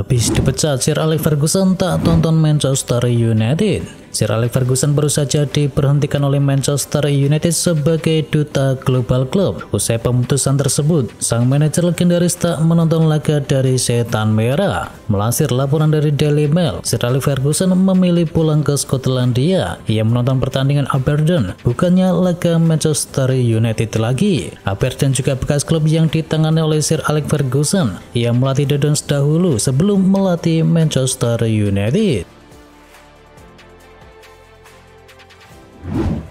Habis dipecat, Sir Alex Ferguson tak tonton Manchester United. Sir Alex Ferguson baru saja diberhentikan oleh Manchester United sebagai duta global klub. Usai pemutusan tersebut, sang manajer legendaris tak menonton laga dari Setan Merah. Melansir laporan dari Daily Mail, Sir Alex Ferguson memilih pulang ke Skotlandia. Ia menonton pertandingan Aberdeen, bukannya laga Manchester United lagi. Aberdeen juga bekas klub yang ditangani oleh Sir Alex Ferguson. Ia melatih The Dons dahulu sebelum melatih Manchester United.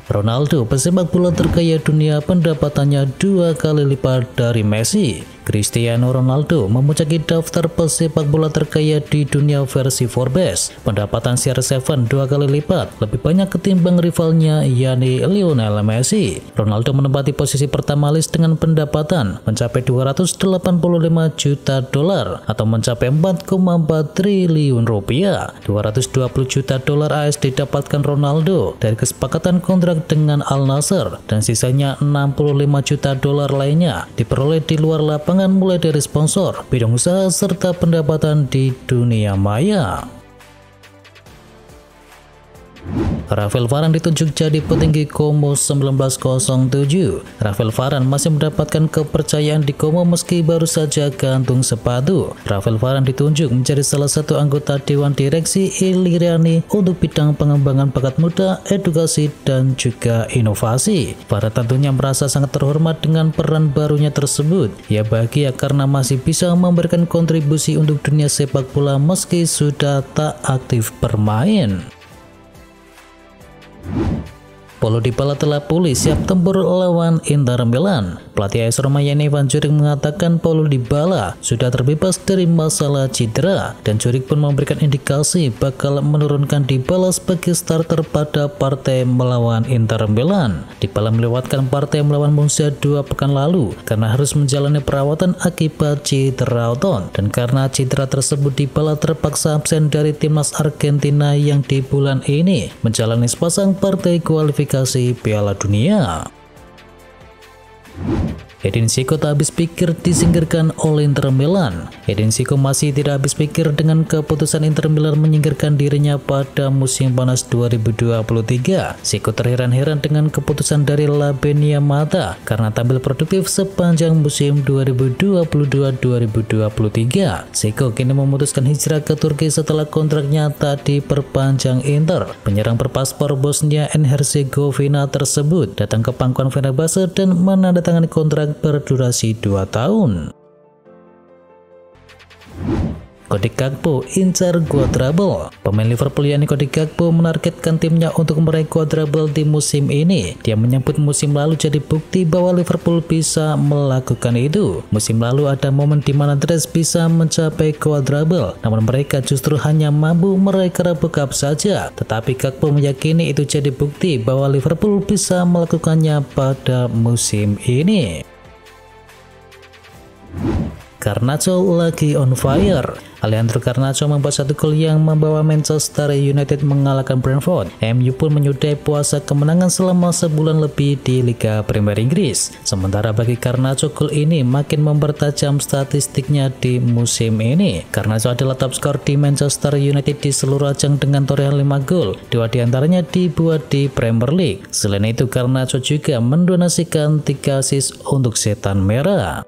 Ronaldo, pesepak bola terkaya dunia, pendapatannya 2 kali lipat dari Messi. Cristiano Ronaldo memuncaki daftar pesepak bola terkaya di dunia versi Forbes. Pendapatan CR7 2 kali lipat, lebih banyak ketimbang rivalnya yakni Lionel Messi. Ronaldo menempati posisi pertama list dengan pendapatan mencapai 285 juta dolar atau mencapai 4,4 triliun rupiah. 220 juta dolar AS didapatkan Ronaldo dari kesepakatan kontrak dengan Al Nassr dan sisanya 65 juta dolar lainnya diperoleh di luar lapangan, mulai dari sponsor, bidang usaha, serta pendapatan di dunia maya. Rafael Varane ditunjuk jadi petinggi Como 1907. Rafael Varane masih mendapatkan kepercayaan di Como meski baru saja gantung sepatu. Rafael Varane ditunjuk menjadi salah satu anggota Dewan Direksi Illyriani untuk bidang pengembangan bakat muda, edukasi, dan juga inovasi. Varane tentunya merasa sangat terhormat dengan peran barunya tersebut. Ia bahagia karena masih bisa memberikan kontribusi untuk dunia sepak bola meski sudah tak aktif bermain. Paulo Dybala telah pulih siap tempur lawan Inter Milan. Pelatih AS Roma Ivan Juric mengatakan Paulo Dybala sudah terbebas dari masalah cedera, dan Juric pun memberikan indikasi bakal menurunkan Dybala sebagai starter pada partai melawan Inter Milan. Dybala melewatkan partai melawan Monza 2 pekan lalu karena harus menjalani perawatan akibat cedera otot, dan karena cedera tersebut Dybala terpaksa absen dari timnas Argentina yang di bulan ini menjalani sepasang partai kualifikasi Piala Dunia. Edin Dzeko tak habis pikir disingkirkan oleh Inter Milan. Edin Dzeko masih tidak habis pikir dengan keputusan Inter Milan menyingkirkan dirinya pada musim panas 2023. Dzeko terheran-heran dengan keputusan dari La Benia Mata karena tampil produktif sepanjang musim 2022-2023. Dzeko kini memutuskan hijrah ke Turki setelah kontraknya tak diperpanjang Inter. Penyerang berpaspor Bosnia and Herzegovina tersebut datang ke pangkuan Fenerbahce dan menandatangani kontrak berdurasi 2 tahun. Cody Gakpo incar quadruple. Pemain Liverpool yakni Cody Gakpo menargetkan timnya untuk meraih quadruple di musim ini. Dia menyebut musim lalu jadi bukti bahwa Liverpool bisa melakukan itu. Musim lalu ada momen di mana Reds bisa mencapai quadruple, namun mereka justru hanya mampu meraih Carabao Cup saja. Tetapi Gakpo meyakini itu jadi bukti bahwa Liverpool bisa melakukannya pada musim ini. Garnacho lagi on fire. Alejandro Garnacho membuat satu gol yang membawa Manchester United mengalahkan Brentford. MU pun menyudahi puasa kemenangan selama sebulan lebih di Liga Premier Inggris. Sementara bagi Garnacho, gol ini makin mempertajam statistiknya di musim ini. Garnacho adalah top skor di Manchester United di seluruh ajang dengan torehan 5 gol. 2 diantaranya dibuat di Premier League. Selain itu, Garnacho juga mendonasikan 3 assist untuk Setan Merah.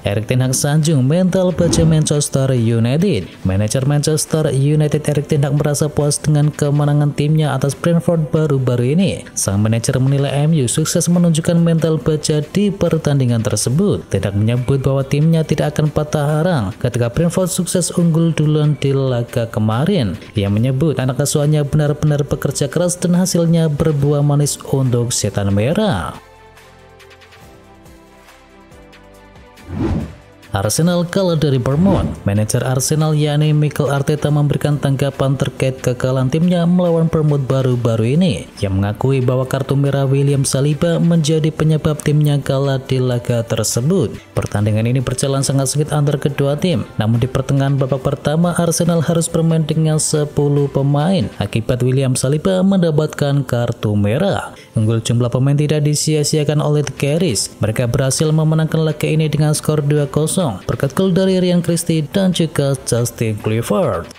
Erik ten Hag sanjung mental baja Manchester United. Manajer Manchester United Erik ten Hag merasa puas dengan kemenangan timnya atas Brentford baru-baru ini. Sang manajer menilai MU sukses menunjukkan mental baja di pertandingan tersebut. Ten Hag menyebut bahwa timnya tidak akan patah arang ketika Brentford sukses unggul duluan di laga kemarin. Ia menyebut anak asuhannya benar-benar bekerja keras dan hasilnya berbuah manis untuk Setan Merah. Arsenal kalah dari Bournemouth. Manajer Arsenal yakni Mikel Arteta memberikan tanggapan terkait kekalahan timnya melawan Bournemouth baru-baru ini. Ia mengakui bahwa kartu merah William Saliba menjadi penyebab timnya kalah di laga tersebut. Pertandingan ini berjalan sangat sengit antar kedua tim. Namun di pertengahan babak pertama Arsenal harus bermain dengan 10 pemain akibat William Saliba mendapatkan kartu merah. Unggul jumlah pemain tidak disia-siakan oleh The Gunners. Mereka berhasil memenangkan laga ini dengan skor 2-0. berkat gol dari Ryan Christie dan juga Justin Kluivert.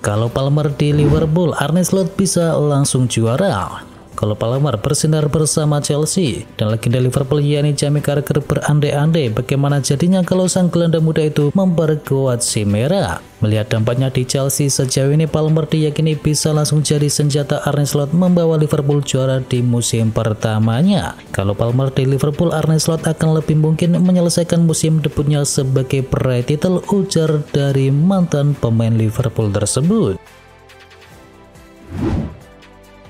Kalau Palmer di Liverpool, Arne Slot bisa langsung juara. Kalau Palmer bersinar bersama Chelsea dan legenda Liverpool yakni Jamie Carragher berandai-andai bagaimana jadinya kalau sang gelandang muda itu memperkuat si merah. Melihat dampaknya di Chelsea sejauh ini, Palmer diyakini bisa langsung jadi senjata Arne Slot membawa Liverpool juara di musim pertamanya. Kalau Palmer di Liverpool, Arne Slot akan lebih mungkin menyelesaikan musim debutnya sebagai peraih titel, ujar dari mantan pemain Liverpool tersebut.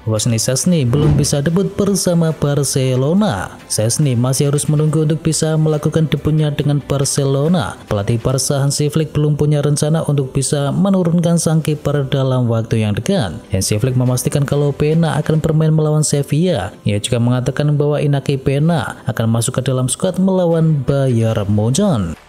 Wesley Szczesny belum bisa debut bersama Barcelona. Szczesny masih harus menunggu untuk bisa melakukan debutnya dengan Barcelona. Pelatih Barca Hansi Flick belum punya rencana untuk bisa menurunkan sang kiper dalam waktu yang dekat. Hansi Flick memastikan kalau Pena akan bermain melawan Sevilla. Ia juga mengatakan bahwa Inaki Pena akan masuk ke dalam skuad melawan Bayern Munchen.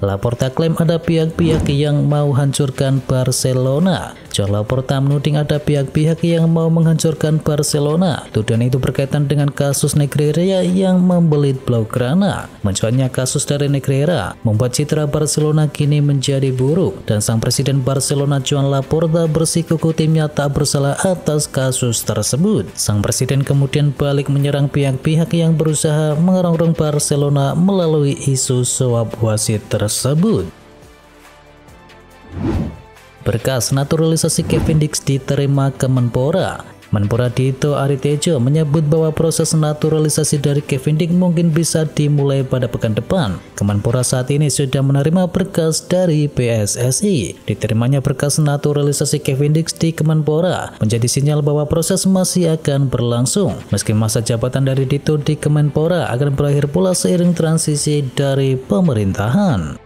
Laporta klaim ada pihak-pihak yang mau hancurkan Barcelona. Joan Laporta menuding ada pihak-pihak yang mau menghancurkan Barcelona. Tuduhan itu berkaitan dengan kasus Negreira yang membelit Blaugrana. Mencuatnya kasus dari Negreira membuat citra Barcelona kini menjadi buruk, dan sang presiden Barcelona Joan Laporta bersikukuh timnya tak bersalah atas kasus tersebut. Sang presiden kemudian balik menyerang pihak-pihak yang berusaha mengerongrong Barcelona melalui isu suap wasit tersebut. Berkas naturalisasi Kevin Dix diterima Kemenpora. Menpora Dito Aritejo menyebut bahwa proses naturalisasi dari Kevin Dix mungkin bisa dimulai pada pekan depan. Kemenpora saat ini sudah menerima berkas dari PSSI. Diterimanya berkas naturalisasi Kevin Dix di Kemenpora menjadi sinyal bahwa proses masih akan berlangsung. Meski masa jabatan dari Dito di Kemenpora akan berakhir pula seiring transisi dari pemerintahan.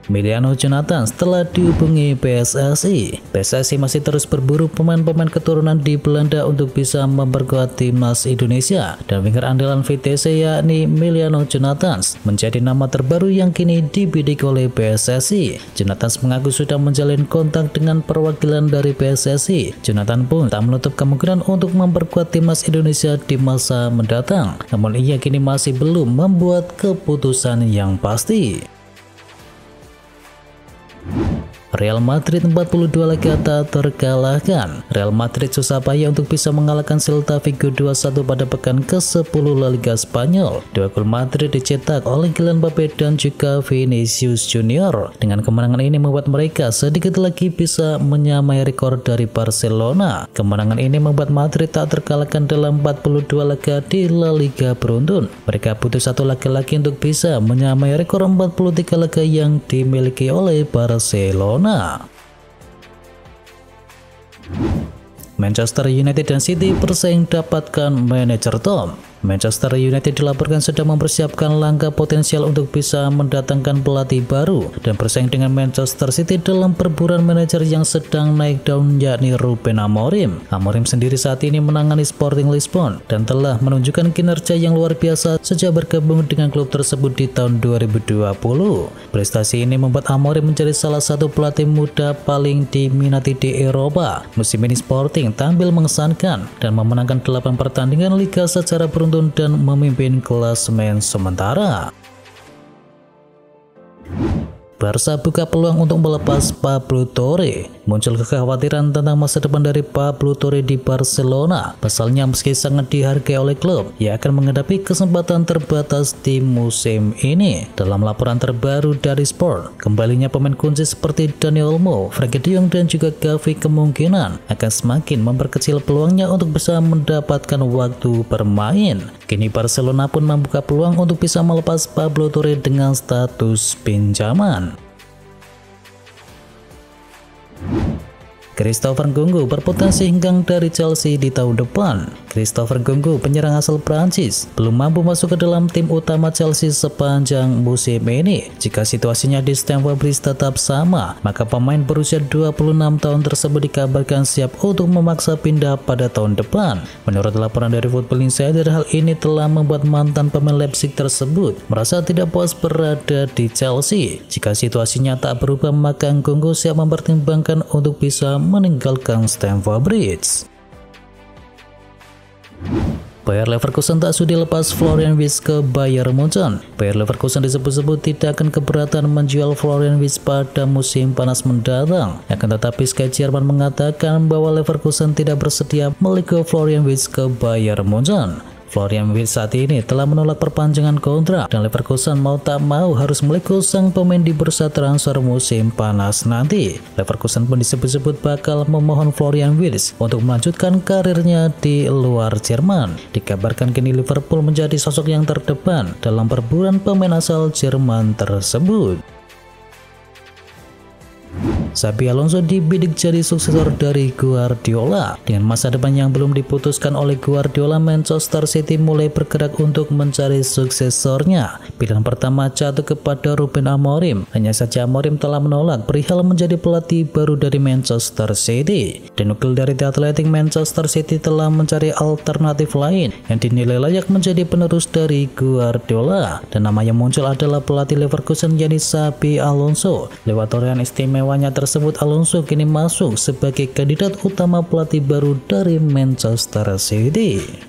Emiliano Jonathan setelah dihubungi PSSI. PSSI masih terus berburu pemain-pemain keturunan di Belanda untuk bisa memperkuat timnas Indonesia, dan winger andalan Vitesse yakni Emiliano Jonathan menjadi nama terbaru yang kini dibidik oleh PSSI. Jonathan mengaku sudah menjalin kontak dengan perwakilan dari PSSI. Jonathan pun tak menutup kemungkinan untuk memperkuat timnas Indonesia di masa mendatang, namun ia kini masih belum membuat keputusan yang pasti. Real Madrid 42 laga tak terkalahkan. Real Madrid susah payah untuk bisa mengalahkan Celta Vigo 2-1 pada pekan ke-10 La Liga Spanyol. 2 gol Madrid dicetak oleh Kylian Mbappe dan juga Vinicius Junior. Dengan kemenangan ini membuat mereka sedikit lagi bisa menyamai rekor dari Barcelona. Kemenangan ini membuat Madrid tak terkalahkan dalam 42 laga di La Liga beruntun. Mereka butuh satu laga lagi untuk bisa menyamai rekor 43 laga yang dimiliki oleh Barcelona. Manchester United dan City bersaing dapatkan manajer top. Manchester United dilaporkan sedang mempersiapkan langkah potensial untuk bisa mendatangkan pelatih baru dan bersaing dengan Manchester City dalam perburuan manajer yang sedang naik daun yakni Ruben Amorim. Amorim sendiri saat ini menangani Sporting Lisbon dan telah menunjukkan kinerja yang luar biasa sejak bergabung dengan klub tersebut di tahun 2020. Prestasi ini membuat Amorim menjadi salah satu pelatih muda paling diminati di Eropa. Musim ini Sporting tampil mengesankan dan memenangkan 8 pertandingan liga secara beruntun dan memimpin klasemen sementara. Barca buka peluang untuk melepas Pablo Torre. Muncul kekhawatiran tentang masa depan dari Pablo Torre di Barcelona. Pasalnya meski sangat dihargai oleh klub, ia akan menghadapi kesempatan terbatas di musim ini. Dalam laporan terbaru dari Sport, kembalinya pemain kunci seperti Dani Olmo, Frenkie de Jong dan juga Gavi kemungkinan akan semakin memperkecil peluangnya untuk bisa mendapatkan waktu bermain. Kini Barcelona pun membuka peluang untuk bisa melepas Pablo Torre dengan status pinjaman. Christopher Nkunku berpotensi hengkang dari Chelsea di tahun depan. Christopher Nkunku, penyerang asal Prancis, belum mampu masuk ke dalam tim utama Chelsea sepanjang musim ini. Jika situasinya di Stamford Bridge tetap sama, maka pemain berusia 26 tahun tersebut dikabarkan siap untuk memaksa pindah pada tahun depan. Menurut laporan dari Football Insider, hal ini telah membuat mantan pemain Leipzig tersebut merasa tidak puas berada di Chelsea. Jika situasinya tak berubah, maka Nkunku siap mempertimbangkan untuk bisa meninggalkan Stamford Bridge. Bayer Leverkusen tak sudi lepas Florian Wirtz ke Bayern Munchen. Bayer Leverkusen disebut-sebut tidak akan keberatan menjual Florian Wirtz pada musim panas mendatang. Akan tetapi Sky Jerman mengatakan bahwa Leverkusen tidak bersedia meligo Florian Wirtz ke Bayern Munchen. Florian Wirtz saat ini telah menolak perpanjangan kontrak dan Leverkusen mau tak mau harus meligo sang pemain di bursa transfer musim panas nanti. Leverkusen pun disebut-sebut bakal memohon Florian Wirtz untuk melanjutkan karirnya di luar Jerman. Dikabarkan kini Liverpool menjadi sosok yang terdepan dalam perburuan pemain asal Jerman tersebut. Xabi Alonso dibidik jadi suksesor dari Guardiola. Dengan masa depan yang belum diputuskan oleh Guardiola, Manchester City mulai bergerak untuk mencari suksesornya. Pilihan pertama jatuh kepada Ruben Amorim. Hanya saja Amorim telah menolak perihal menjadi pelatih baru dari Manchester City. Dinukil dari The Athletic, Manchester City telah mencari alternatif lain yang dinilai layak menjadi penerus dari Guardiola. Dan nama yang muncul adalah pelatih Leverkusen, yakni Xabi Alonso. Lewat torehan istimewanya tersebut, Alonso kini masuk sebagai kandidat utama pelatih baru dari Manchester City.